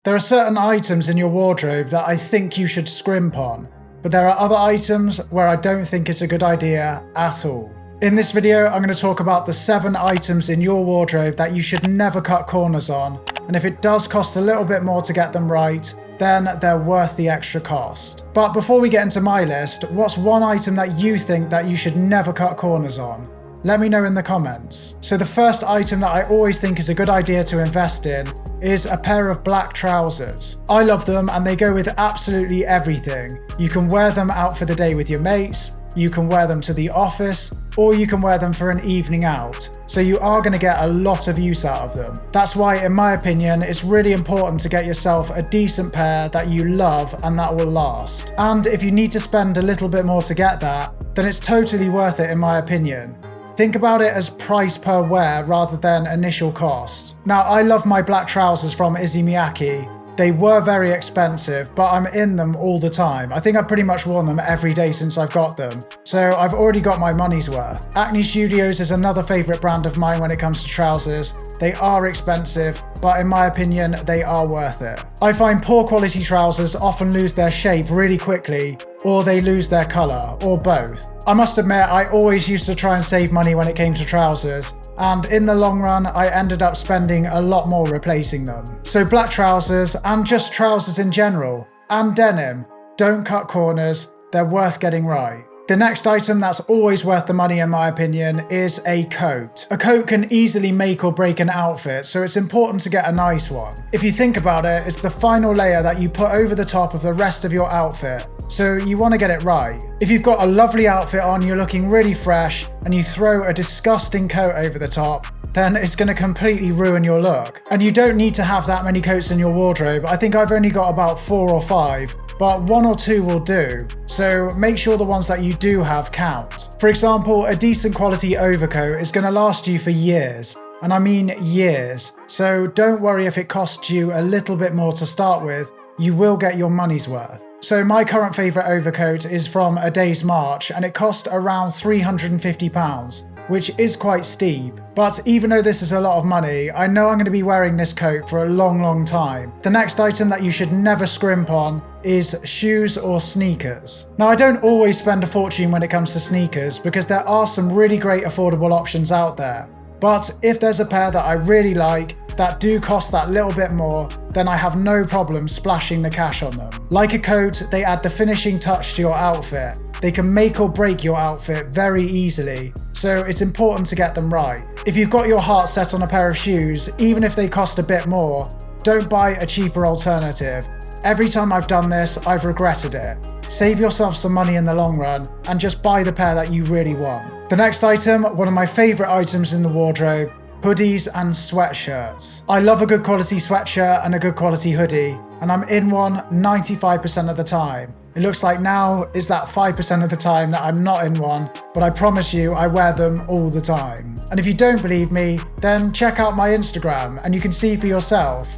There are certain items in your wardrobe that I think you should scrimp on, but there are other items where I don't think it's a good idea at all. In this video, I'm going to talk about the 7 items in your wardrobe that you should never cut corners on, and if it does cost a little bit more to get them right, then they're worth the extra cost. But before we get into my list, what's one item that you think that you should never cut corners on? Let me know in the comments. So the first item that I always think is a good idea to invest in is a pair of black trousers. I love them and they go with absolutely everything. You can wear them out for the day with your mates, you can wear them to the office, or you can wear them for an evening out. So you are going to get a lot of use out of them. That's why, in my opinion, it's really important to get yourself a decent pair that you love and that will last. And if you need to spend a little bit more to get that, then it's totally worth it in my opinion. Think about it as price per wear rather than initial cost. Now, I love my black trousers from Issey Miyake. They were very expensive, but I'm in them all the time. I think I've pretty much worn them every day since I've got them, so I've already got my money's worth. Acne Studios is another favourite brand of mine when it comes to trousers. They are expensive, but in my opinion, they are worth it. I find poor quality trousers often lose their shape really quickly, or they lose their colour, or both. I must admit, I always used to try and save money when it came to trousers, and in the long run, I ended up spending a lot more replacing them. So black trousers, and just trousers in general, and denim, don't cut corners, they're worth getting right. The next item that's always worth the money in my opinion is a coat. A coat can easily make or break an outfit, so it's important to get a nice one. If you think about it, it's the final layer that you put over the top of the rest of your outfit, so you want to get it right. If you've got a lovely outfit on, you're looking really fresh, and you throw a disgusting coat over the top, then it's going to completely ruin your look. And you don't need to have that many coats in your wardrobe. I think I've only got about 4 or 5. But 1 or 2 will do, so make sure the ones that you do have count. For example, a decent quality overcoat is going to last you for years, and I mean years, so don't worry if it costs you a little bit more to start with, you will get your money's worth. So my current favourite overcoat is from A Day's March, and it cost around £350. Which is quite steep. But even though this is a lot of money, I know I'm going to be wearing this coat for a long time. The next item that you should never scrimp on is shoes or sneakers. Now, I don't always spend a fortune when it comes to sneakers because there are some really great affordable options out there. But if there's a pair that I really like that do cost that little bit more, then I have no problem splashing the cash on them. Like a coat, they add the finishing touch to your outfit. They can make or break your outfit very easily, so it's important to get them right. If you've got your heart set on a pair of shoes, even if they cost a bit more, don't buy a cheaper alternative. Every time I've done this, I've regretted it. Save yourself some money in the long run and just buy the pair that you really want. The next item, one of my favourite items in the wardrobe, hoodies and sweatshirts. I love a good quality sweatshirt and a good quality hoodie, and I'm in one 95% of the time. It looks like now is that 5% of the time that I'm not in one, but I promise you I wear them all the time. And if you don't believe me, then check out my Instagram and you can see for yourself.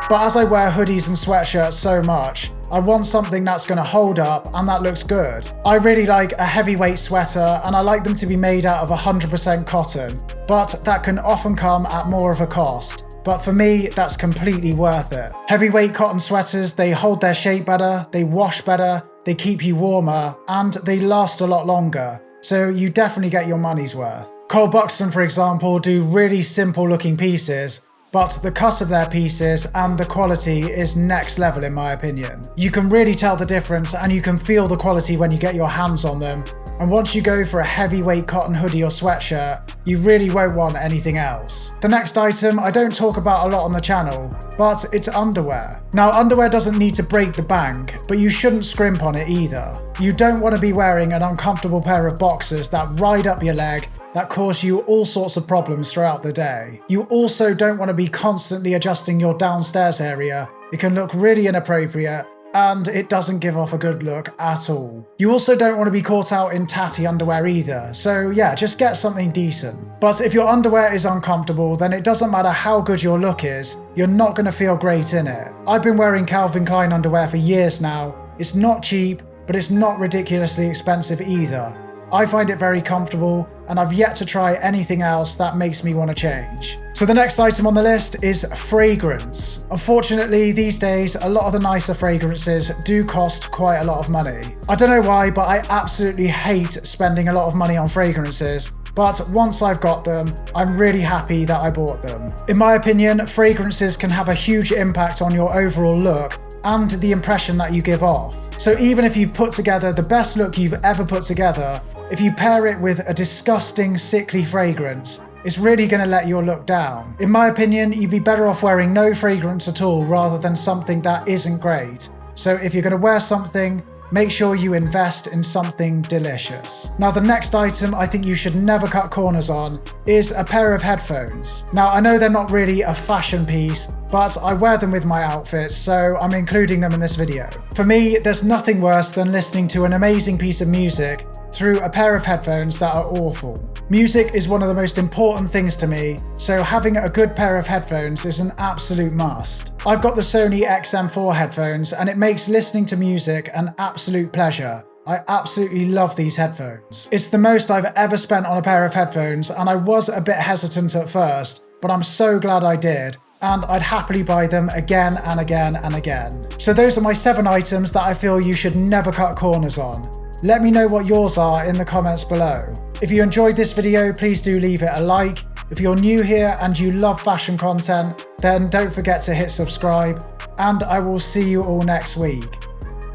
But as I wear hoodies and sweatshirts so much, I want something that's going to hold up and that looks good. I really like a heavyweight sweater and I like them to be made out of 100% cotton, but that can often come at more of a cost. But for me, that's completely worth it. Heavyweight cotton sweaters, they hold their shape better, they wash better, they keep you warmer, and they last a lot longer. So you definitely get your money's worth. Cole Buxton, for example, do really simple looking pieces, but the cut of their pieces and the quality is next level in my opinion. You can really tell the difference and you can feel the quality when you get your hands on them. And once you go for a heavyweight cotton hoodie or sweatshirt, you really won't want anything else. The next item I don't talk about a lot on the channel, but it's underwear. Now, underwear doesn't need to break the bank, but you shouldn't scrimp on it either. You don't want to be wearing an uncomfortable pair of boxers that ride up your leg, that cause you all sorts of problems throughout the day. You also don't want to be constantly adjusting your downstairs area. It can look really inappropriate, and it doesn't give off a good look at all. You also don't want to be caught out in tatty underwear either, so yeah, just get something decent. But if your underwear is uncomfortable, then it doesn't matter how good your look is, you're not going to feel great in it. I've been wearing Calvin Klein underwear for years now. It's not cheap, but it's not ridiculously expensive either. I find it very comfortable, and I've yet to try anything else that makes me want to change. So So the next item on the list is fragrance. Unfortunately, these days, a lot of the nicer fragrances do cost quite a lot of money. I don't know why, but I absolutely hate spending a lot of money on fragrances. But once I've got them, I'm really happy that I bought them. In my opinion, fragrances can have a huge impact on your overall look and the impression that you give off. So even if you've put together the best look you've ever put together, if you pair it with a disgusting, sickly fragrance, it's really going to let your look down. In my opinion, you'd be better off wearing no fragrance at all rather than something that isn't great. So if you're going to wear something, make sure you invest in something delicious. Now, the next item I think you should never cut corners on is a pair of headphones. Now, I know they're not really a fashion piece, but I wear them with my outfits, so I'm including them in this video. For me, there's nothing worse than listening to an amazing piece of music through a pair of headphones that are awful. Music is one of the most important things to me, so having a good pair of headphones is an absolute must. I've got the Sony XM4 headphones, and it makes listening to music an absolute pleasure. I absolutely love these headphones. It's the most I've ever spent on a pair of headphones, and I was a bit hesitant at first, but I'm so glad I did, and I'd happily buy them again and again and again. So those are my 7 items that I feel you should never cut corners on. Let me know what yours are in the comments below. If you enjoyed this video, please do leave it a like. If you're new here and you love fashion content, then don't forget to hit subscribe, and I will see you all next week.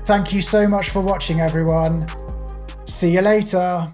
Thank you so much for watching, everyone. See you later.